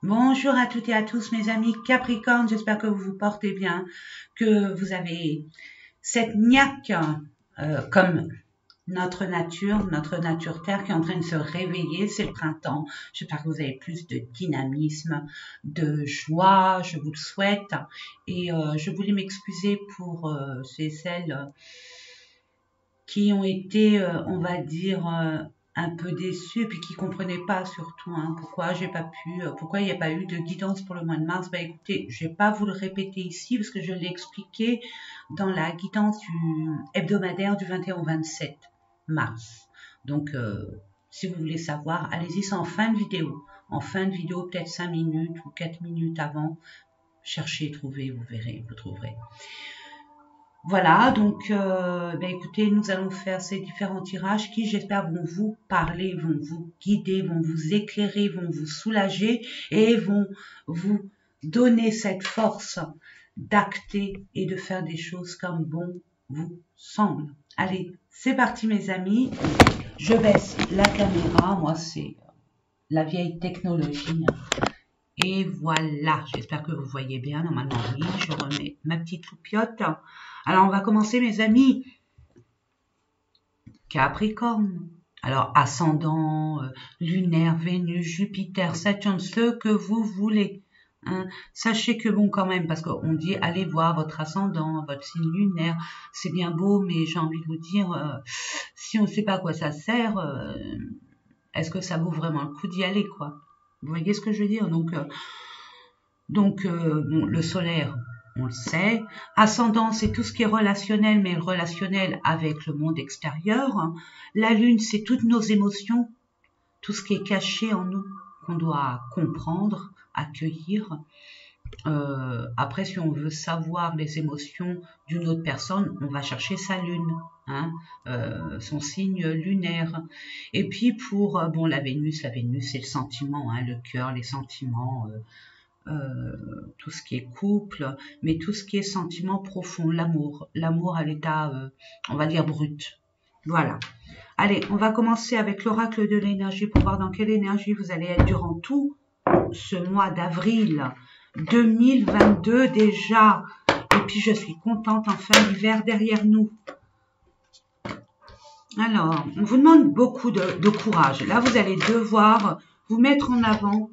Bonjour à toutes et à tous mes amis Capricorne, j'espère que vous vous portez bien, que vous avez cette niaque comme notre nature Terre qui est en train de se réveiller, c'est le printemps. J'espère que vous avez plus de dynamisme, de joie, je vous le souhaite. Et je voulais m'excuser pour ces celles qui ont été, on va dire, un peu déçus, puis qui comprenaient pas surtout pourquoi j'ai pas pu, pourquoi il n'y a pas eu de guidance pour le mois de mars. Bah écoutez, je vais pas vous le répéter ici parce que je l'ai expliqué dans la guidance hebdomadaire du 21 au 27 mars. Donc, si vous voulez savoir, allez-y, c'est en fin de vidéo. En fin de vidéo, peut-être 5 minutes ou 4 minutes avant. Cherchez, trouvez, vous verrez, vous trouverez. Voilà, donc écoutez, nous allons faire ces différents tirages qui, j'espère, vont vous parler, vont vous guider, vont vous éclairer, vont vous soulager et vont vous donner cette force d'acter et de faire des choses comme bon vous semble. Allez, c'est parti mes amis. Je baisse la caméra, moi c'est la vieille technologie. Et voilà, j'espère que vous voyez bien. Normalement, oui, je remets ma petite loupiote. Alors, on va commencer, mes amis. Capricorne. Alors, ascendant, lunaire, Vénus, Jupiter, Saturne, ce que vous voulez. Hein. Sachez que bon, quand même, parce qu'on dit, allez voir votre ascendant, votre signe lunaire. C'est bien beau, mais j'ai envie de vous dire, si on ne sait pas à quoi ça sert, est-ce que ça vaut vraiment le coup d'y aller, quoi? Vous voyez ce que je veux dire? Donc, bon, le solaire, on le sait. Ascendant, c'est tout ce qui est relationnel, mais relationnel avec le monde extérieur. La lune, c'est toutes nos émotions, tout ce qui est caché en nous, qu'on doit comprendre, accueillir. Après, si on veut savoir les émotions d'une autre personne, on va chercher sa lune, son signe lunaire. Et puis pour bon la Vénus, c'est le sentiment, le cœur, les sentiments, tout ce qui est couple, mais tout ce qui est sentiment profond, l'amour à l'état, on va dire brut. Voilà. Allez, on va commencer avec l'oracle de l'énergie pour voir dans quelle énergie vous allez être durant tout ce mois d'avril 2022 déjà. Et puis je suis contente, enfin l'hiver derrière nous. Alors, on vous demande beaucoup de courage. Là, vous allez devoir vous mettre en avant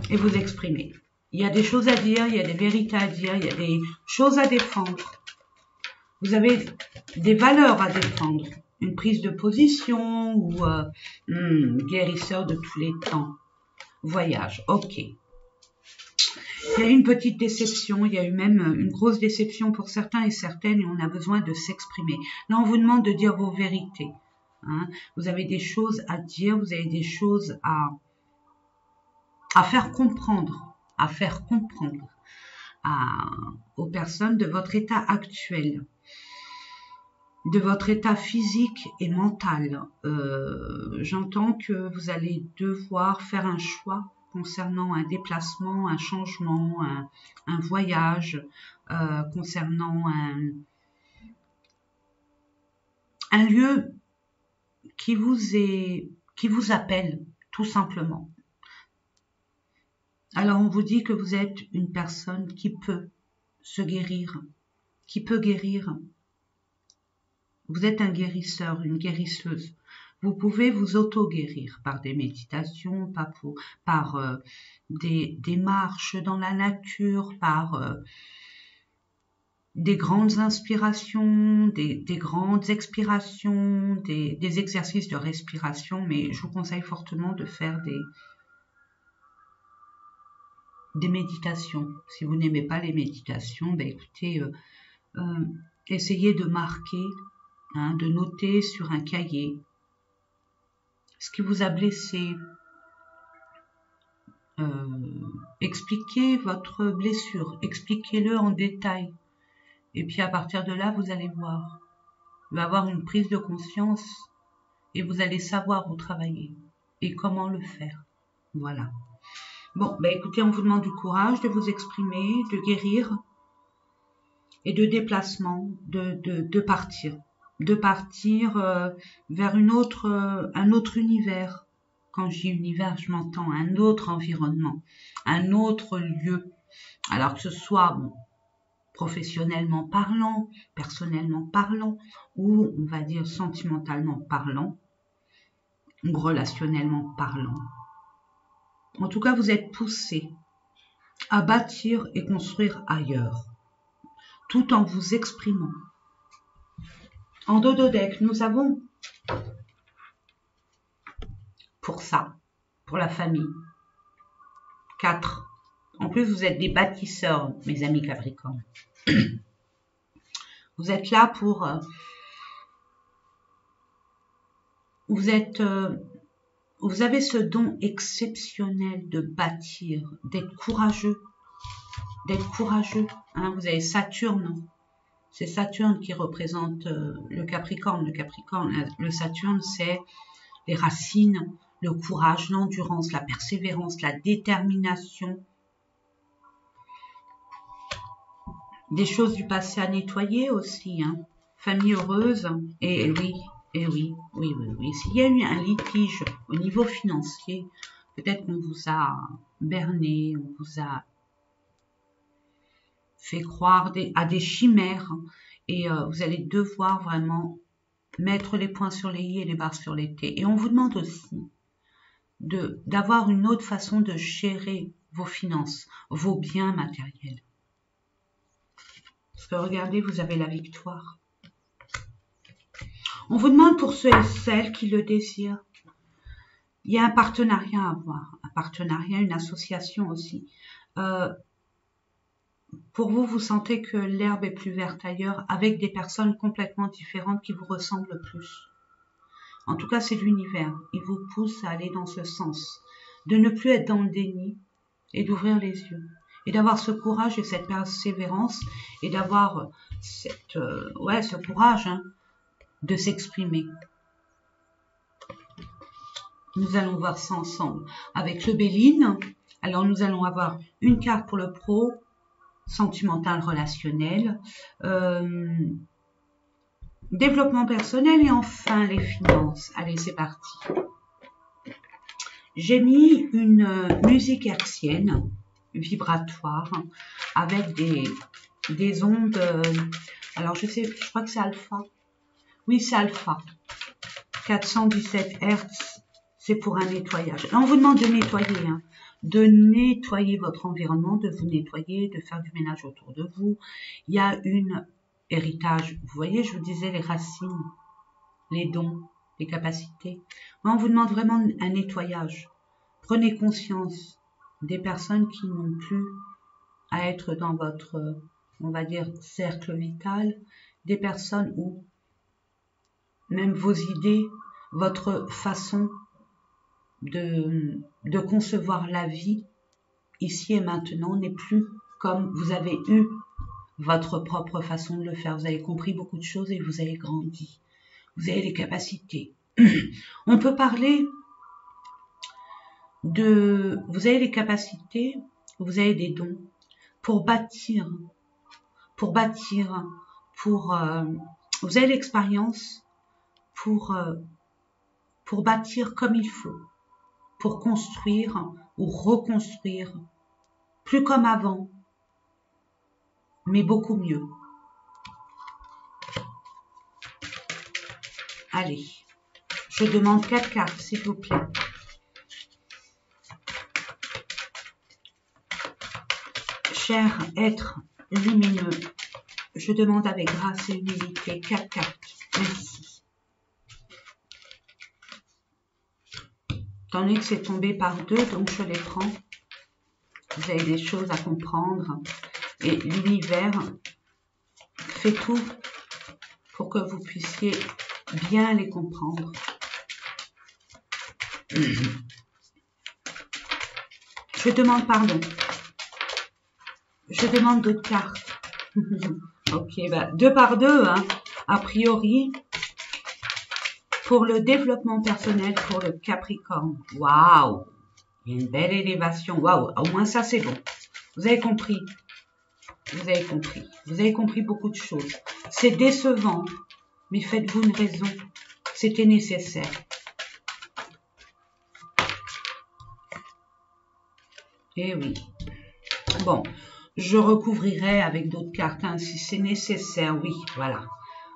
et vous exprimer. Il y a des choses à dire, il y a des vérités à dire, il y a des choses à défendre. Vous avez des valeurs à défendre. Une prise de position ou guérisseur de tous les temps. Voyage, ok. Il y a eu une petite déception, il y a eu même une grosse déception pour certains et certaines et on a besoin de s'exprimer. Là, on vous demande de dire vos vérités. Vous avez des choses à dire, vous avez des choses à faire comprendre, aux personnes de votre état actuel, de votre état physique et mental. J'entends que vous allez devoir faire un choix concernant un déplacement, un changement, un voyage, concernant un lieu qui vous appelle tout simplement. Alors on vous dit que vous êtes une personne qui peut se guérir, qui peut guérir. Vous êtes un guérisseur, une guérisseuse. Vous pouvez vous auto-guérir par des méditations, par des marches dans la nature, par des grandes inspirations, des grandes expirations, des exercices de respiration. Mais je vous conseille fortement de faire des méditations. Si vous n'aimez pas les méditations, écoutez, essayez de marquer, de noter sur un cahier ce qui vous a blessé. Expliquez votre blessure, expliquez-le en détail. Et puis à partir de là, vous allez voir. Vous allez avoir une prise de conscience et vous allez savoir où travailler et comment le faire. Voilà. Bon, écoutez, on vous demande du courage de vous exprimer, de guérir et de déplacement, de partir. De partir vers un autre univers, quand je dis univers, je m'entends un autre environnement, un autre lieu. Alors que ce soit bon, professionnellement parlant, personnellement parlant, ou on va dire sentimentalement parlant, ou relationnellement parlant. En tout cas, vous êtes poussé à bâtir et construire ailleurs, tout en vous exprimant. En dododeck, nous avons pour ça, pour la famille, 4. En plus, vous êtes des bâtisseurs, mes amis Capricorne. Vous êtes là pour... vous avez ce don exceptionnel de bâtir, d'être courageux. Hein, vous avez Saturne. C'est Saturne qui représente le Capricorne. Le Saturne, c'est les racines, le courage, l'endurance, la persévérance, la détermination. Des choses du passé à nettoyer aussi. Hein. Famille heureuse. Et oui. S'il y a eu un litige au niveau financier, peut-être qu'on vous a berné, on vous a fait croire à des chimères et vous allez devoir vraiment mettre les points sur les i et les barres sur les t. Et on vous demande aussi d'avoir une autre façon de gérer vos finances, vos biens matériels. Parce que regardez, vous avez la victoire. On vous demande pour ceux et celles qui le désirent, il y a un partenariat à avoir, un partenariat, une association aussi. Pour vous, vous sentez que l'herbe est plus verte ailleurs avec des personnes complètement différentes qui vous ressemblent plus. En tout cas, c'est l'univers. Il vous pousse à aller dans ce sens, de ne plus être dans le déni et d'ouvrir les yeux. Et d'avoir ce courage et cette persévérance et d'avoir ce courage hein, de s'exprimer. Nous allons voir ça ensemble avec le Béline. Alors, nous allons avoir une carte pour le pro, sentimental, relationnel, développement personnel et enfin les finances. Allez, c'est parti. J'ai mis une musique hertzienne, vibratoire, avec des ondes. Alors, je crois que c'est alpha. Oui, c'est alpha. 417 Hz. C'est pour un nettoyage. Là, on vous demande de nettoyer, hein, de nettoyer votre environnement, de vous nettoyer, de faire du ménage autour de vous. Il y a un héritage. Vous voyez, je vous disais les racines, les dons, les capacités. Là, on vous demande vraiment un nettoyage. Prenez conscience des personnes qui n'ont plus à être dans votre, on va dire, cercle vital, des personnes où même vos idées, votre façon de concevoir la vie ici et maintenant n'est plus comme vous avez eu votre propre façon de le faire. Vous avez compris beaucoup de choses et vous avez grandi. Vous avez les capacités. On peut parler de... Vous avez les capacités, vous avez des dons pour bâtir, vous avez l'expérience pour bâtir comme il faut, pour construire ou reconstruire, plus comme avant, mais beaucoup mieux. Allez, je demande 4 cartes, s'il vous plaît. Cher être lumineux, je demande avec grâce et humilité 4 cartes. Merci. Étant donné que c'est tombé par 2, donc je les prends. Vous avez des choses à comprendre. Et l'univers fait tout pour que vous puissiez bien les comprendre. Je demande pardon. Je demande d'autres cartes. Ok, 2 par 2, hein, a priori. Pour le développement personnel, pour le Capricorne. Waouh! Il y a une belle élévation. Waouh! Au moins ça, c'est bon. Vous avez compris. Vous avez compris. Vous avez compris beaucoup de choses. C'est décevant, mais faites-vous une raison. C'était nécessaire. Eh oui. Bon, je recouvrirai avec d'autres cartes hein, si c'est nécessaire. Oui, voilà.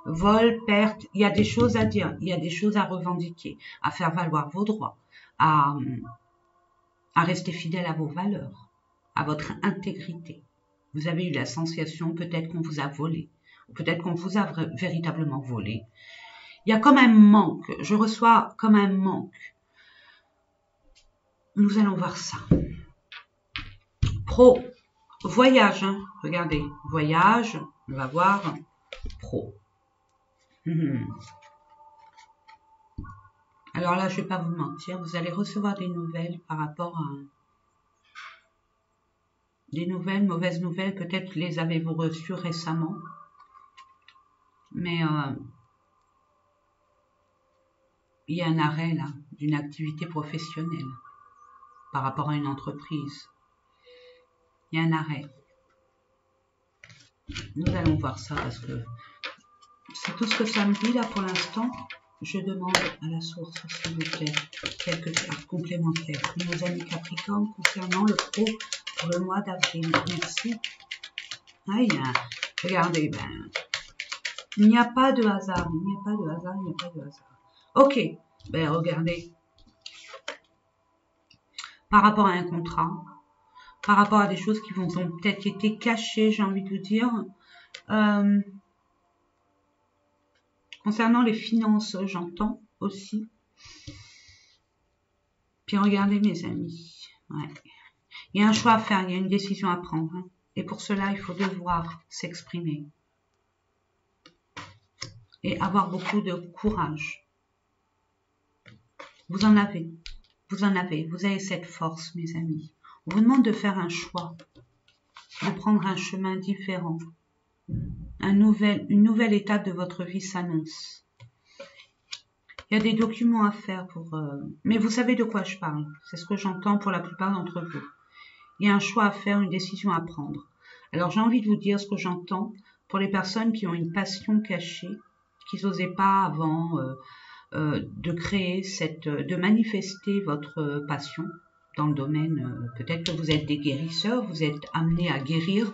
Vol, perte, il y a des choses à dire, il y a des choses à revendiquer, à faire valoir vos droits, à rester fidèle à vos valeurs, à votre intégrité. Vous avez eu la sensation peut-être qu'on vous a volé, ou peut-être qu'on vous a véritablement volé. Il y a comme un manque, je reçois comme un manque. Nous allons voir ça. Pro, voyage, hein. Regardez, voyage, on va voir, pro. Alors là, je ne vais pas vous mentir, vous allez recevoir des nouvelles par rapport à... Des nouvelles, mauvaises nouvelles, peut-être les avez-vous reçues récemment. Mais il y a un arrêt là, d'une activité professionnelle par rapport à une entreprise. Il y a un arrêt. Nous allons voir ça parce que c'est tout ce que ça me dit là pour l'instant. Je demande à la source, s'il vous plaît, quelques cartes complémentaires pour nos amis Capricorne concernant le pro pour le mois d'avril. Merci. Ah, regardez, ben, il n'y a pas de hasard, il n'y a pas de hasard, il n'y a pas de hasard. Ok, ben regardez. Par rapport à un contrat, par rapport à des choses qui vous ont peut-être été cachées, j'ai envie de vous dire. Concernant les finances, j'entends aussi. Puis regardez mes amis, ouais. Il y a un choix à faire, il y a une décision à prendre. Hein. Et pour cela, il faut devoir s'exprimer. Et avoir beaucoup de courage. Vous en avez. Vous en avez. Vous avez cette force, mes amis. On vous demande de faire un choix. De prendre un chemin différent. Une nouvelle étape de votre vie s'annonce. Il y a des documents à faire pour... Mais vous savez de quoi je parle. C'est ce que j'entends pour la plupart d'entre vous. Il y a un choix à faire, une décision à prendre. Alors j'ai envie de vous dire ce que j'entends pour les personnes qui ont une passion cachée, qui n'osaient pas avant de créer de manifester votre passion dans le domaine. Peut-être que vous êtes des guérisseurs, vous êtes amenés à guérir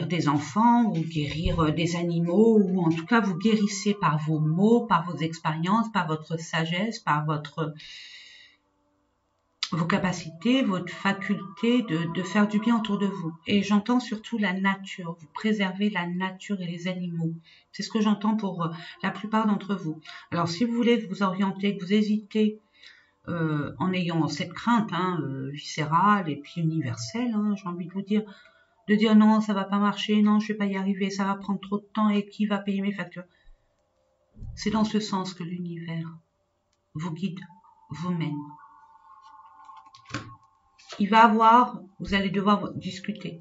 des enfants ou guérir des animaux, ou en tout cas vous guérissez par vos mots, par vos expériences, par votre sagesse, par vos capacités, votre faculté de faire du bien autour de vous. Et j'entends surtout la nature, vous préservez la nature et les animaux. C'est ce que j'entends pour la plupart d'entre vous. Alors si vous voulez vous orienter, que vous hésitez en ayant cette crainte viscérale et puis universelle, hein, j'ai envie de vous dire non, ça va pas marcher, non, je vais pas y arriver, ça va prendre trop de temps et qui va payer mes factures. C'est dans ce sens que l'univers vous guide, vous mène. Vous allez devoir discuter.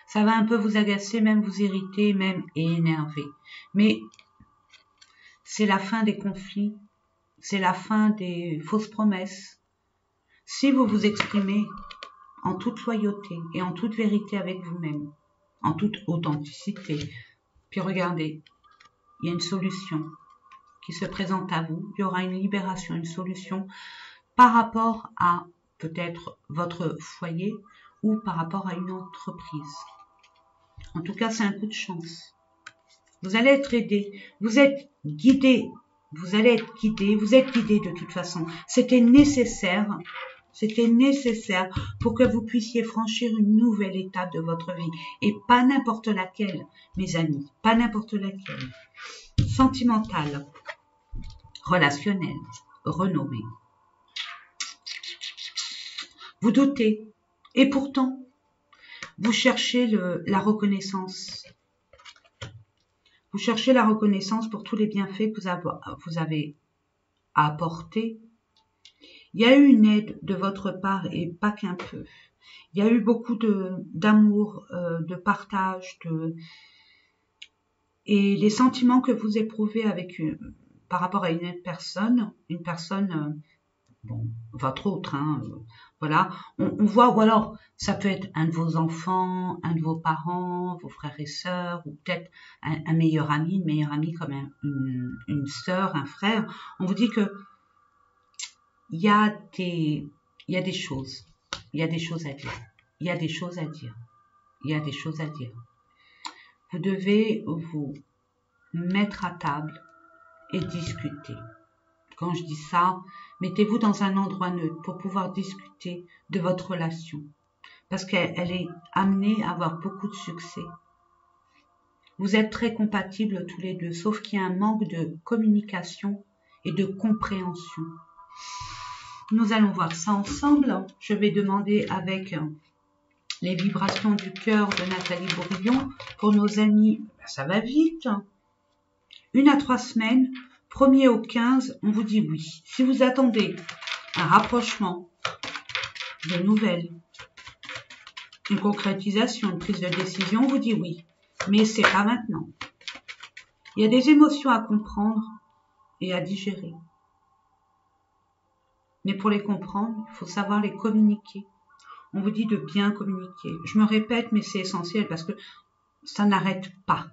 Ça va un peu vous agacer, même vous irriter, même énerver. Mais c'est la fin des conflits, c'est la fin des fausses promesses. Si vous vous exprimez en toute loyauté et en toute vérité avec vous-même, en toute authenticité, puis regardez, il y a une solution qui se présente à vous. Il y aura une libération, une solution par rapport à peut-être votre foyer ou par rapport à une entreprise. En tout cas, c'est un coup de chance. Vous allez être aidé, vous êtes guidé, vous allez être guidé, vous êtes guidé de toute façon. C'était nécessaire pour que vous puissiez franchir une nouvelle étape de votre vie. Et pas n'importe laquelle, mes amis, pas n'importe laquelle. Sentimentale, relationnelle, renommée. Vous doutez, et pourtant, vous cherchez la reconnaissance. Vous cherchez la reconnaissance pour tous les bienfaits que vous avez apportés. Il y a eu une aide de votre part et pas qu'un peu. Il y a eu beaucoup d'amour, de partage, et les sentiments que vous éprouvez par rapport à une personne, bon, votre autre, hein, voilà, on voit, ou alors ça peut être un de vos enfants, un de vos parents, vos frères et sœurs, ou peut-être un meilleur ami, une meilleure amie comme une sœur, un frère. On vous dit que il y a des choses, il y a des choses à dire. Il y a des choses à dire. Il y a des choses à dire. Vous devez vous mettre à table et discuter. Quand je dis ça, mettez-vous dans un endroit neutre pour pouvoir discuter de votre relation. Parce qu'elle est amenée à avoir beaucoup de succès. Vous êtes très compatibles tous les deux, sauf qu'il y a un manque de communication et de compréhension. Nous allons voir ça ensemble. Je vais demander avec les vibrations du cœur de Nathalie Bourillon pour nos amis. Ça va vite. 1 à 3 semaines, 1er au 15, on vous dit oui. Si vous attendez un rapprochement, de nouvelles, une concrétisation, une prise de décision, on vous dit oui. Mais c'est pas maintenant. Il y a des émotions à comprendre et à digérer. Mais pour les comprendre, il faut savoir les communiquer. On vous dit de bien communiquer. Je me répète, mais c'est essentiel parce que ça n'arrête pas.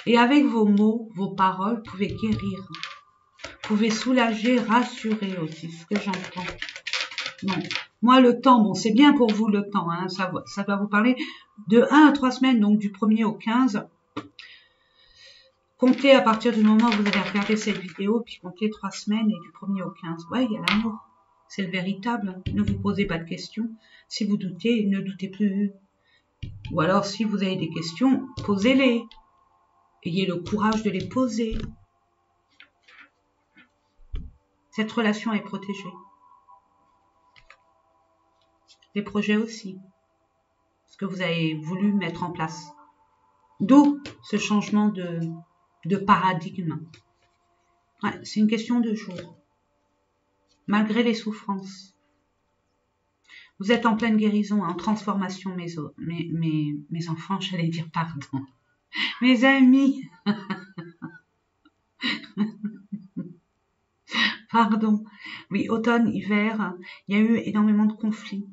Et avec vos mots, vos paroles, vous pouvez guérir. Vous pouvez soulager, rassurer aussi, ce que j'entends. Non. Moi, le temps, bon, c'est bien pour vous le temps, hein, ça doit vous parler de 1 à 3 semaines, donc du 1er au 15. Comptez à partir du moment où vous allez regarder cette vidéo, puis comptez 3 semaines et du 1er au 15. Ouais, il y a l'amour. C'est le véritable. Ne vous posez pas de questions. Si vous doutez, ne doutez plus. Ou alors, si vous avez des questions, posez-les. Ayez le courage de les poser. Cette relation est protégée. Les projets aussi. Ce que vous avez voulu mettre en place. D'où ce changement de paradigme. Ouais, c'est une question de jour. Malgré les souffrances. Vous êtes en pleine guérison, en transformation, mes enfants, j'allais dire pardon. Mes amis. Pardon. Oui, automne, hiver, il y a eu énormément de conflits.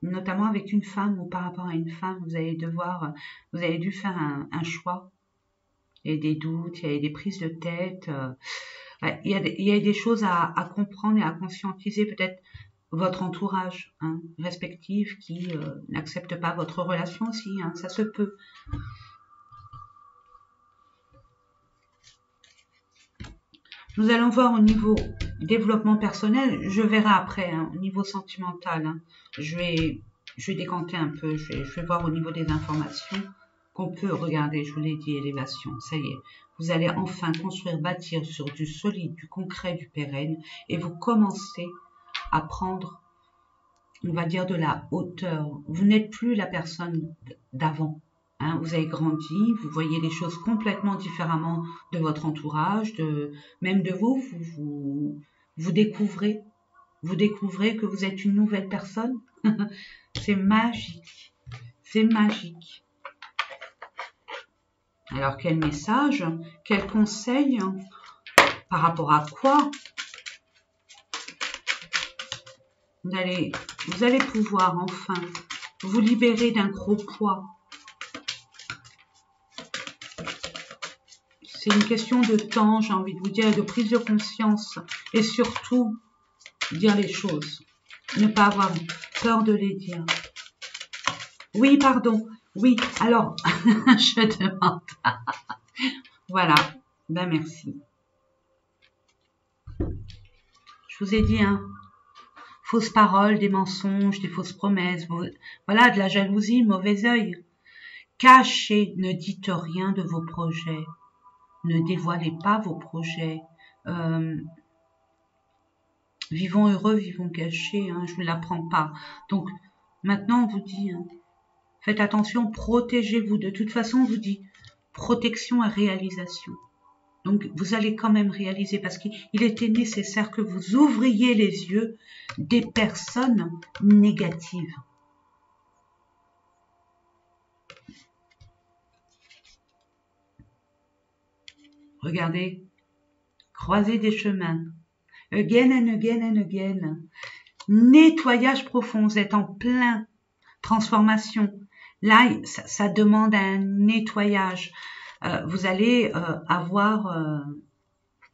Notamment avec une femme ou par rapport à une femme, vous avez dû faire un choix. Il y a des doutes, il y a des prises de tête. Il y a des choses à comprendre et à conscientiser, peut-être votre entourage respectif qui n'accepte pas votre relation aussi, ça se peut. Nous allons voir au niveau développement personnel, je verrai après, au niveau sentimental. Je vais décanter un peu, je vais voir au niveau des informations qu'on peut regarder, je vous l'ai dit, élévation, ça y est. Vous allez enfin construire, bâtir sur du solide, du concret, du pérenne, et vous commencez à prendre, on va dire, de la hauteur. Vous n'êtes plus la personne d'avant. Vous avez grandi, vous voyez les choses complètement différemment de votre entourage, même de vous, vous découvrez que vous êtes une nouvelle personne. C'est magique, c'est magique. Alors quel message, quel conseil, par rapport à quoi vous allez pouvoir enfin vous libérer d'un gros poids. C'est une question de temps, j'ai envie de vous dire, de prise de conscience. Et surtout, dire les choses. Ne pas avoir peur de les dire. Oui, pardon. Oui, alors, je demande. Voilà. Ben, merci. Je vous ai dit, fausses paroles, des mensonges, des fausses promesses. Voilà, de la jalousie, mauvais œil. Cachez, ne dites rien de vos projets. Ne dévoilez pas vos projets. Vivons heureux, vivons cachés. Je ne vous l'apprends pas. Donc, maintenant, on vous dit, faites attention, protégez-vous. De toute façon, on vous dit protection et réalisation. Donc, vous allez quand même réaliser parce qu'il était nécessaire que vous ouvriez les yeux des personnes négatives. Regardez, croisez des chemins, again and again and again. Nettoyage profond, vous êtes en plein transformation. Là, ça demande un nettoyage. Vous allez avoir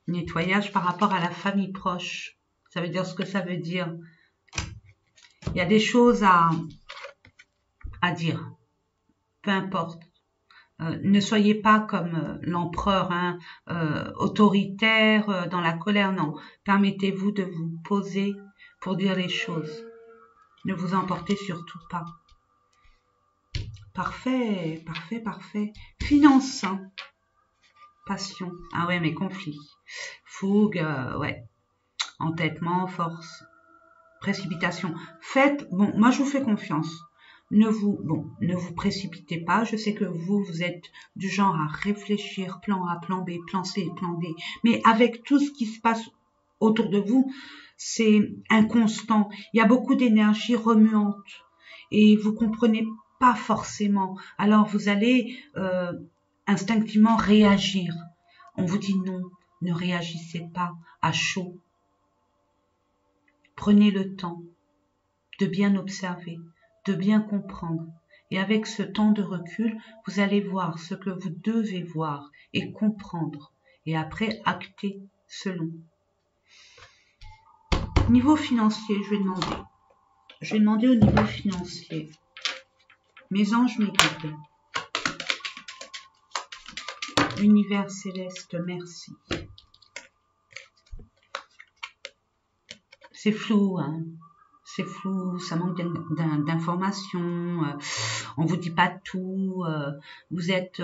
nettoyage par rapport à la famille proche. Ça veut dire ce que ça veut dire. Il y a des choses à dire, peu importe. Ne soyez pas comme l'empereur, hein, autoritaire, dans la colère, non. Permettez-vous de vous poser pour dire les choses. Ne vous emportez surtout pas. Parfait, parfait, parfait. Finance, hein. Passion. Ah ouais, mais conflit. Fougue, ouais. Entêtement, force. Précipitation. Faites, bon, moi je vous fais confiance. Ne vous précipitez pas. Je sais que vous êtes du genre à réfléchir plan A, plan B, plan C, plan D. Mais avec tout ce qui se passe autour de vous, c'est inconstant. Il y a beaucoup d'énergie remuante et vous comprenez pas forcément. Alors vous allez instinctivement réagir. On vous dit non, ne réagissez pas à chaud. Prenez le temps de bien observer, de bien comprendre. Et avec ce temps de recul, vous allez voir ce que vous devez voir et comprendre. Et après, acter selon. Niveau financier, je vais demander. Je vais demander au niveau financier. Mes anges, mes guides. Univers céleste, merci. C'est flou, hein. C'est flou, ça manque d'informations, on vous dit pas tout, vous avez,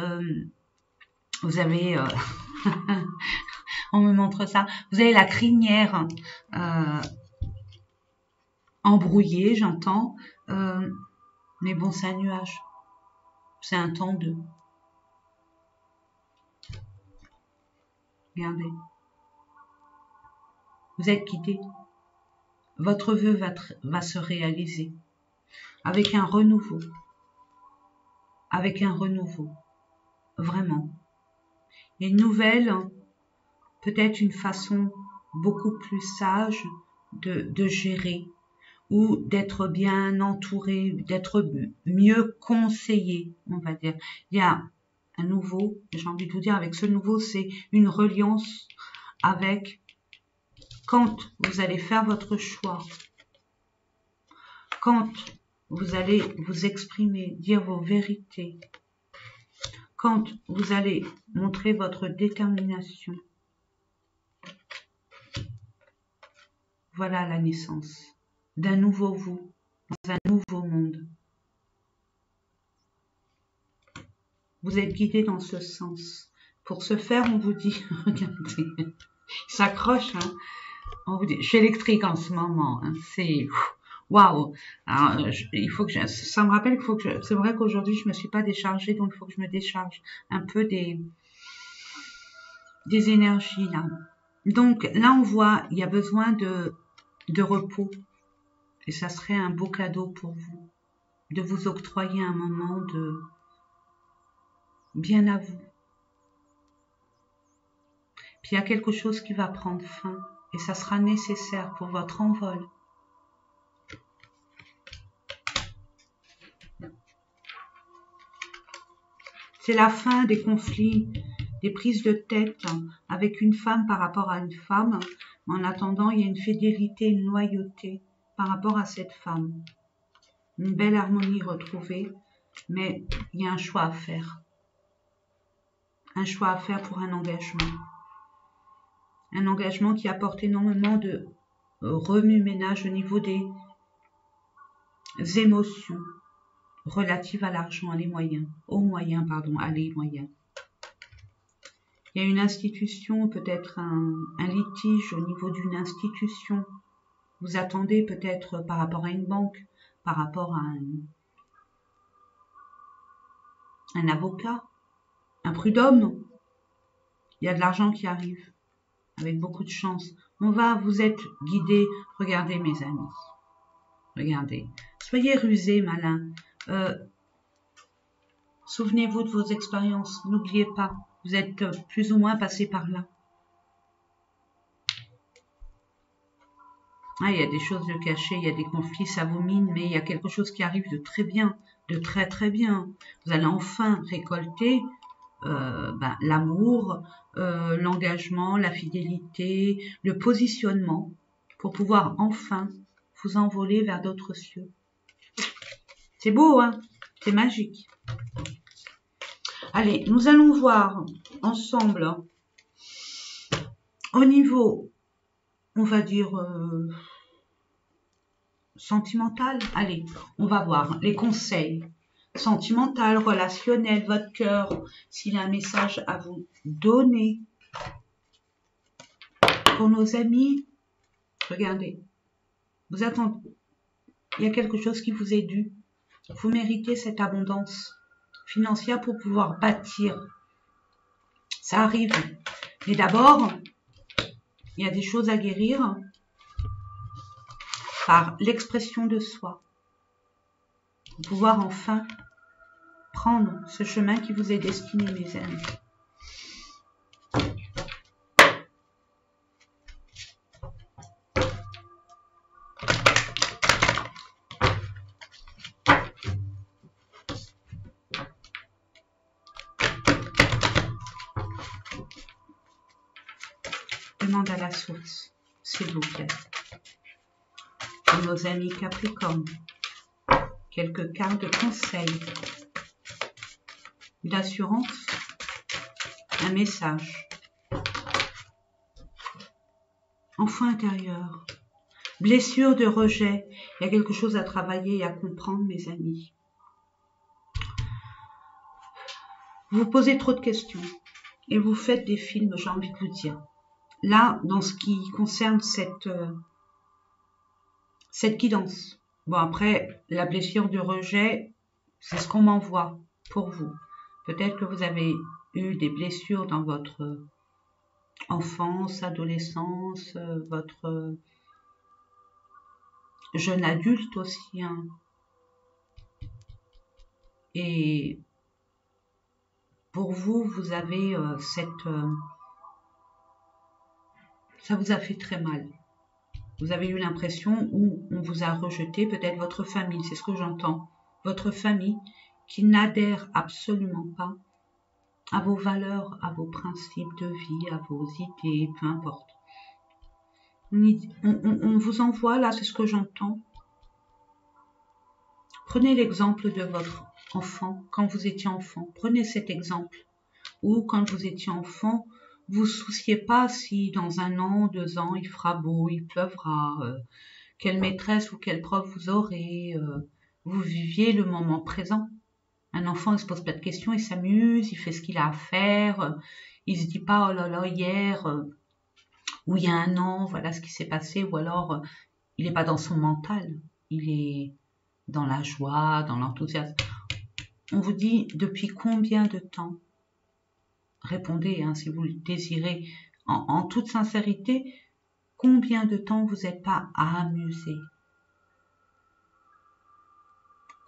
on me montre ça, vous avez la crinière embrouillée, j'entends, mais bon, c'est un nuage, c'est un temps de. Regardez, vous êtes guidé. Votre vœu va se réaliser avec un renouveau. Avec un renouveau. Vraiment. Une nouvelle, peut-être une façon beaucoup plus sage de gérer ou d'être bien entouré, d'être mieux conseillé, on va dire. Il y a un nouveau, j'ai envie de vous dire, avec ce nouveau, c'est une reliance avec quand vous allez faire votre choix, quand vous allez vous exprimer, dire vos vérités, quand vous allez montrer votre détermination. Voilà la naissance d'un nouveau vous, dans un nouveau monde. Vous êtes guidé dans ce sens. Pour ce faire, on vous dit, regardez, il s'accroche, hein. On vous dit, je suis électrique en ce moment, hein. C'est waouh. Il faut que ça me rappelle qu'il faut que c'est vrai qu'aujourd'hui je me suis pas déchargée, donc il faut que je me décharge un peu des énergies là. Donc là on voit, il y a besoin de repos et ça serait un beau cadeau pour vous de vous octroyer un moment de bien à vous. Puis il y a quelque chose qui va prendre fin et ça sera nécessaire pour votre envol. C'est la fin des conflits, des prises de tête avec une femme par rapport à une femme. Mais en attendant, il y a une fidélité, une loyauté par rapport à cette femme. Une belle harmonie retrouvée, mais il y a un choix à faire. Un choix à faire pour un engagement. Un engagement qui apporte énormément de remue-ménage au niveau des émotions relatives à l'argent, à les moyens, à les moyens. Il y a une institution, peut-être un litige au niveau d'une institution. Vous attendez peut-être par rapport à une banque, par rapport à un avocat, un prud'homme. Il y a de l'argent qui arrive, avec beaucoup de chance. Vous êtes guidés. Regardez mes amis, regardez. Soyez rusés, malins. Souvenez-vous de vos expériences, n'oubliez pas, vous êtes plus ou moins passé par là. Il y a des choses de cachées, il y a des conflits, ça vous mine, mais il y a quelque chose qui arrive de très bien, de très très bien. Vous allez enfin récolter l'amour, l'engagement, la fidélité, le positionnement, pour pouvoir enfin vous envoler vers d'autres cieux. C'est beau, hein? C'est magique. Allez, nous allons voir ensemble au niveau, on va dire, sentimental. Allez, on va voir les conseils sentimental, relationnel, votre cœur, s'il y a un message à vous donner. Pour nos amis, regardez, vous attendez, il y a quelque chose qui vous est dû. Vous méritez cette abondance financière pour pouvoir bâtir. Ça arrive. Mais d'abord, il y a des choses à guérir par l'expression de soi. Pour pouvoir enfin prendre ce chemin qui vous est destiné, mes amis. Demande à la source, s'il vous plaît. Pour nos amis Capricorne, quelques cartes de conseil, d'assurance, un message. Enfant intérieur, blessure de rejet, il y a quelque chose à travailler et à comprendre, mes amis. Vous posez trop de questions et vous faites des films, j'ai envie de vous dire. Là, dans ce qui concerne cette guidance. Bon, après, la blessure de rejet, c'est ce qu'on m'envoie pour vous. Peut-être que vous avez eu des blessures dans votre enfance, adolescence, votre jeune adulte aussi. Hein. Et pour vous, vous avez ça vous a fait très mal. Vous avez eu l'impression où on vous a rejeté, peut-être votre famille, c'est ce que j'entends. Votre famille qui n'adhère absolument pas à vos valeurs, à vos principes de vie, à vos idées, peu importe. On vous envoie, là, c'est ce que j'entends. Prenez l'exemple de votre enfant, quand vous étiez enfant. Prenez cet exemple. Ou quand vous étiez enfant, vous souciez pas si dans 1 an, 2 ans, il fera beau, il pleuvra, quelle maîtresse ou quel prof vous aurez. Vous viviez le moment présent. Un enfant, il se pose pas de questions, il s'amuse, il fait ce qu'il a à faire. Il se dit pas, oh là là, hier, ou il y a 1 an, voilà ce qui s'est passé. Ou alors, il n'est pas dans son mental. Il est dans la joie, dans l'enthousiasme. On vous dit, depuis combien de temps? Répondez, hein, si vous le désirez, en toute sincérité, combien de temps vous n'êtes pas amusé?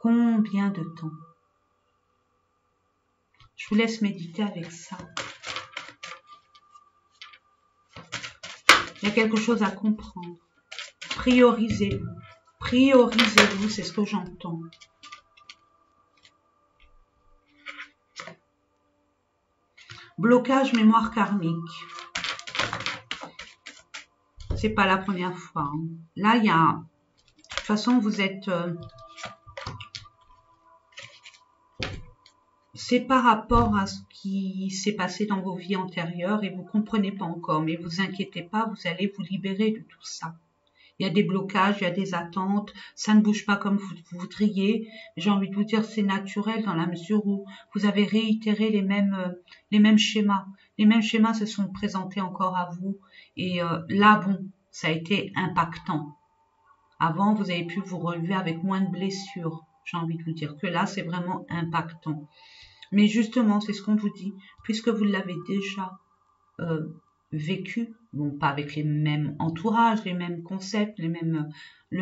Combien de temps? Je vous laisse méditer avec ça. Il y a quelque chose à comprendre. Priorisez-vous. Priorisez-vous, c'est ce que j'entends. Blocage mémoire karmique. C'est pas la première fois. Hein. Là, il y a... De toute façon, vous êtes... C'est par rapport à ce qui s'est passé dans vos vies antérieures et vous ne comprenez pas encore. Mais vous inquiétez pas, vous allez vous libérer de tout ça. Il y a des blocages, il y a des attentes, ça ne bouge pas comme vous voudriez. J'ai envie de vous dire, c'est naturel dans la mesure où vous avez réitéré les mêmes schémas. Les mêmes schémas se sont présentés encore à vous. Et là, bon, ça a été impactant. Avant, vous avez pu vous relever avec moins de blessures. J'ai envie de vous dire que là, c'est vraiment impactant. Mais justement, c'est ce qu'on vous dit, puisque vous l'avez déjà vécu, bon, pas avec les mêmes entourages, les mêmes concepts, le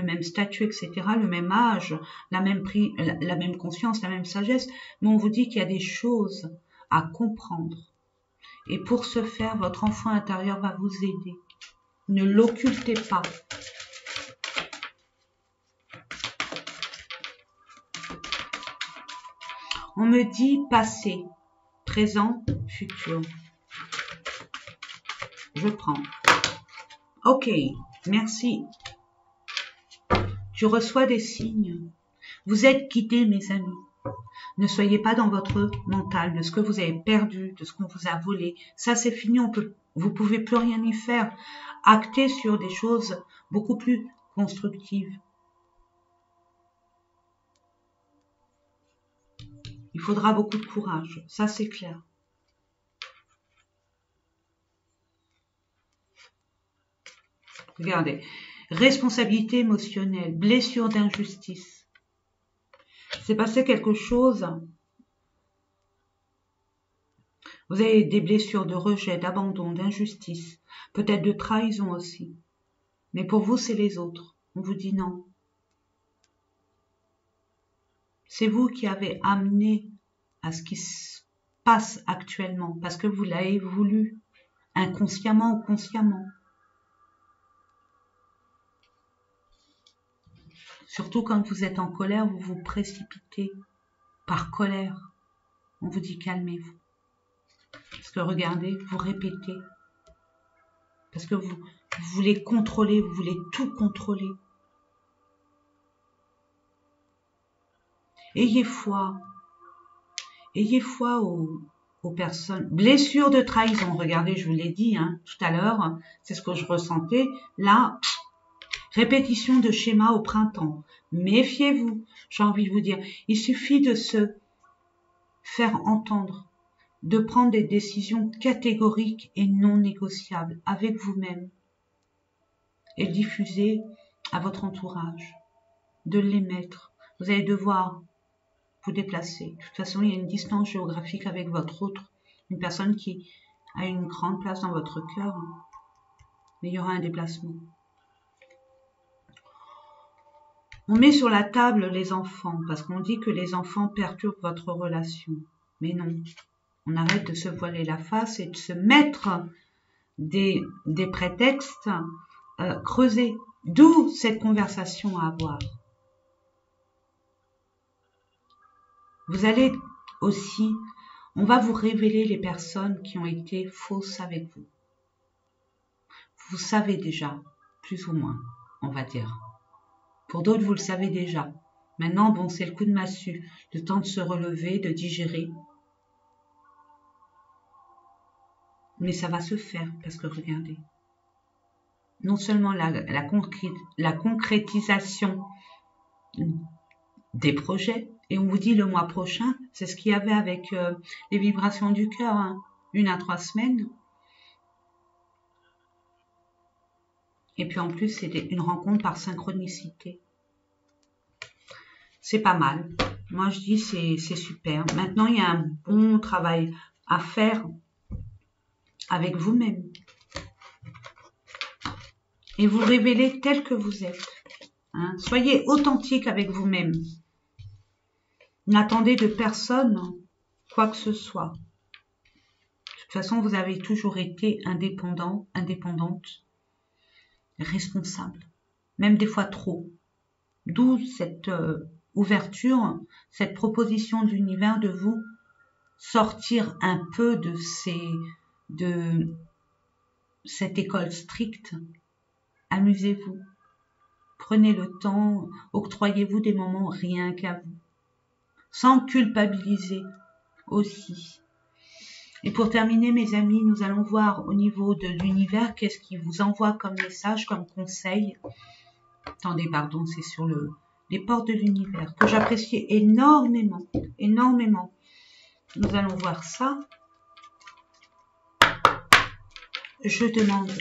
même statut, etc., le même âge, la même conscience, la même sagesse, mais on vous dit qu'il y a des choses à comprendre. Et pour ce faire, votre enfant intérieur va vous aider. Ne l'occultez pas. On me dit passé, présent, futur. Je prends. Ok, merci. Je reçois des signes. Vous êtes guidés, mes amis. Ne soyez pas dans votre mental de ce que vous avez perdu, de ce qu'on vous a volé. Ça, c'est fini. Vous pouvez plus rien y faire. Actez sur des choses beaucoup plus constructives. Il faudra beaucoup de courage. Ça, c'est clair. Regardez. Responsabilité émotionnelle, blessure d'injustice. C'est passé quelque chose. Vous avez des blessures de rejet, d'abandon, d'injustice, peut-être de trahison aussi. Mais pour vous, c'est les autres. On vous dit non. C'est vous qui avez amené à ce qui se passe actuellement, parce que vous l'avez voulu, inconsciemment ou consciemment. Surtout quand vous êtes en colère, vous vous précipitez par colère. On vous dit calmez-vous. Parce que regardez, vous répétez. Parce que vous voulez contrôler, vous voulez tout contrôler. Ayez foi. Ayez foi aux personnes. Blessure de trahison. Regardez, je vous l'ai dit tout à l'heure. C'est ce que je ressentais. Là, répétition de schéma au printemps. Méfiez-vous. J'ai envie de vous dire. Il suffit de se faire entendre. De prendre des décisions catégoriques et non négociables avec vous-même et diffuser à votre entourage, de l'émettre. Vous allez devoir vous déplacer. De toute façon, il y a une distance géographique avec votre autre, une personne qui a une grande place dans votre cœur, mais il y aura un déplacement. On met sur la table les enfants, parce qu'on dit que les enfants perturbent votre relation, mais non. On arrête de se voiler la face et de se mettre des prétextes creusés. D'où cette conversation à avoir. Vous allez aussi, on va vous révéler les personnes qui ont été fausses avec vous. Vous savez déjà, plus ou moins, on va dire. Pour d'autres, vous le savez déjà. Maintenant, bon, c'est le coup de massue. Le temps de se relever, de digérer. Mais ça va se faire, parce que regardez, non seulement la concrétisation des projets, et on vous dit le mois prochain, c'est ce qu'il y avait avec les vibrations du cœur, 1 à 3 semaines. Et puis en plus, c'était une rencontre par synchronicité. C'est pas mal. Moi, je dis c'est super. Maintenant, il y a un bon travail à faire avec vous-même. Et vous révélez tel que vous êtes. Soyez authentique avec vous-même. N'attendez de personne quoi que ce soit. De toute façon, vous avez toujours été indépendant, indépendante, responsable. Même des fois trop. D'où cette ouverture, cette proposition de l'univers de vous sortir un peu de cette école stricte. Amusez-vous. Prenez le temps, octroyez-vous des moments rien qu'à vous. Sans culpabiliser aussi. Et pour terminer, mes amis, nous allons voir au niveau de l'univers, qu'est-ce qui vous envoie comme message, comme conseil. Attendez, pardon, c'est sur les portes de l'univers, que j'apprécie énormément, énormément. Nous allons voir ça. Je demande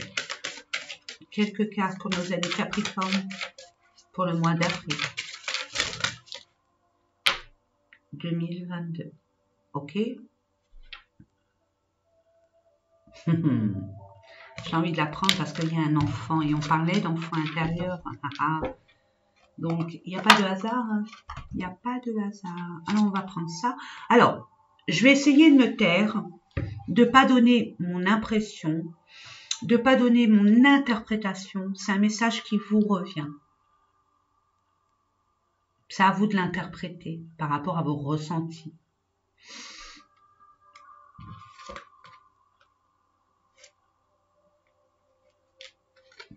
quelques cartes pour nos amis Capricorne pour le mois d'avril 2022. Ok. J'ai envie de la prendre parce qu'il y a un enfant et on parlait d'enfant intérieur. Donc, il n'y a pas de hasard. Il n'y a pas de hasard. Alors, on va prendre ça. Alors, je vais essayer de me taire, de ne pas donner mon impression, de ne pas donner mon interprétation. C'est un message qui vous revient. C'est à vous de l'interpréter par rapport à vos ressentis.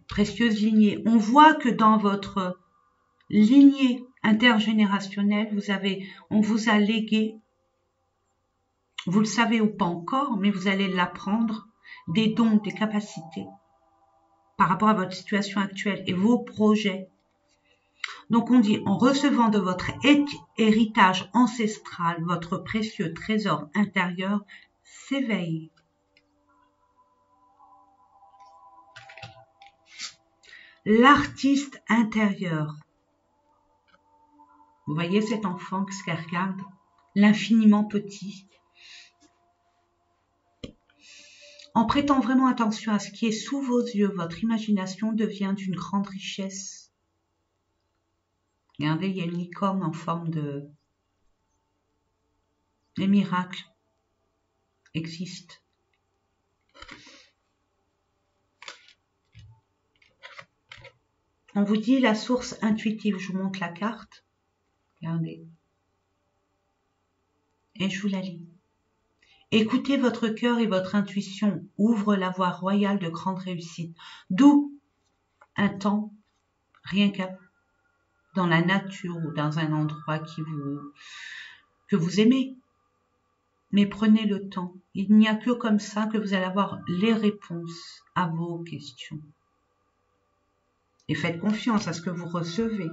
Précieuse lignée, on voit que dans votre lignée intergénérationnelle, on vous a légué, vous le savez ou pas encore, mais vous allez l'apprendre, des dons, des capacités par rapport à votre situation actuelle et vos projets. Donc on dit, en recevant de votre héritage ancestral, votre précieux trésor intérieur s'éveille. L'artiste intérieur. Vous voyez cet enfant ce qu'elle regarde, l'infiniment petit. En prêtant vraiment attention à ce qui est sous vos yeux, votre imagination devient d'une grande richesse. Regardez, il y a une licorne en forme de... Les miracles existent. On vous dit la source intuitive. Je vous montre la carte. Regardez. Et je vous la lis. Écoutez votre cœur et votre intuition ouvre la voie royale de grande réussite. D'où un temps, rien qu'à dans la nature ou dans un endroit que vous aimez. Mais prenez le temps. Il n'y a que comme ça que vous allez avoir les réponses à vos questions. Et faites confiance à ce que vous recevez.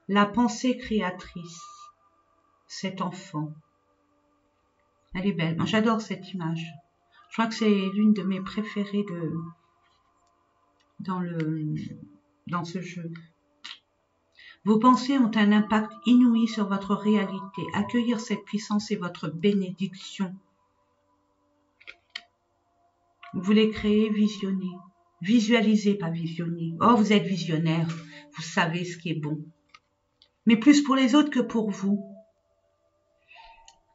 La pensée créatrice, cet enfant, elle est belle. Moi, j'adore cette image. Je crois que c'est l'une de mes préférées dans ce jeu. Vos pensées ont un impact inouï sur votre réalité. Accueillir cette puissance est votre bénédiction. Vous voulez créer, visionner. Visualisez, pas visionner. Oh, vous êtes visionnaire. Vous savez ce qui est bon. Mais plus pour les autres que pour vous.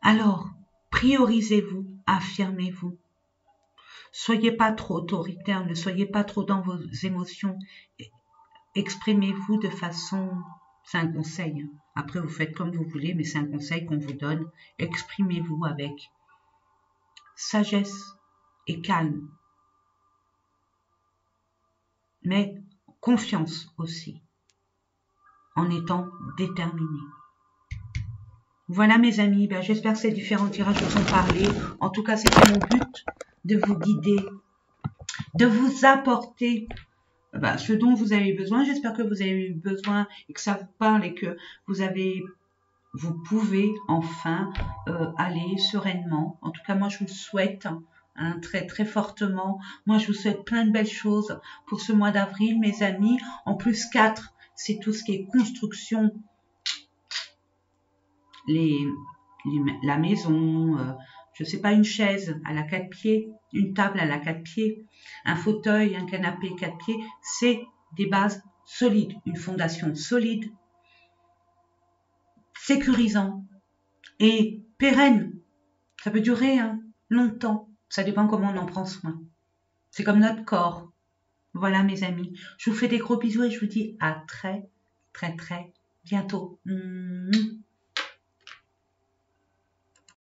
Alors, priorisez-vous, affirmez-vous. Soyez pas trop autoritaire, ne soyez pas trop dans vos émotions. Exprimez-vous de façon... C'est un conseil. Après, vous faites comme vous voulez, mais c'est un conseil qu'on vous donne. Exprimez-vous avec sagesse et calme. Mais confiance aussi, en étant déterminé. Voilà mes amis, j'espère que ces différents tirages vous ont parlé. En tout cas, c'était mon but de vous guider, de vous apporter ce dont vous avez besoin. J'espère que vous avez eu besoin et que ça vous parle et que vous pouvez enfin aller sereinement. En tout cas, moi, je vous le souhaite très très fortement. Moi, je vous souhaite plein de belles choses pour ce mois d'avril, mes amis. En plus, 4, c'est tout ce qui est construction, la maison, je sais pas, une chaise à la 4 pieds, une table à la 4 pieds, un fauteuil, un canapé 4 pieds, c'est des bases solides, une fondation solide, sécurisant et pérenne. Ça peut durer longtemps, ça dépend comment on en prend soin. C'est comme notre corps. Voilà mes amis, je vous fais des gros bisous et je vous dis à très très très bientôt.